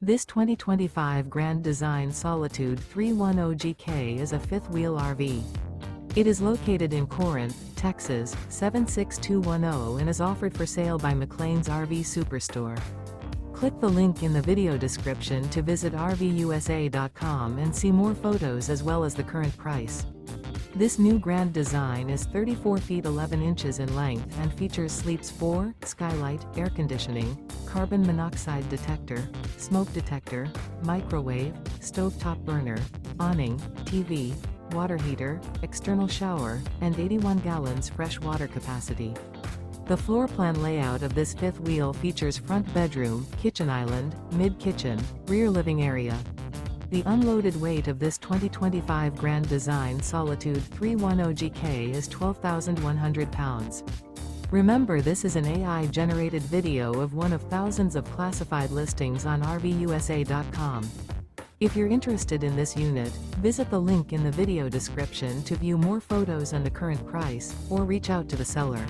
This 2025 Grand Design Solitude 310GK is a fifth-wheel RV. It is located in Corinth, Texas, 76210 and is offered for sale by McClain's RV Superstore. Click the link in the video description to visit RVUSA.com and see more photos as well as the current price. This new Grand Design is 34 feet 11 inches in length and features sleeps 4, skylight, air conditioning, carbon monoxide detector, smoke detector, microwave, stovetop burner, awning, TV, water heater, external shower, and 81 gallons fresh water capacity. The floor plan layout of this fifth wheel features front bedroom, kitchen island, mid-kitchen, rear living area. The unloaded weight of this 2025 Grand Design Solitude 310GK is 12,100 pounds. Remember, this is an AI-generated video of one of thousands of classified listings on RVUSA.com. If you're interested in this unit, visit the link in the video description to view more photos and the current price, or reach out to the seller.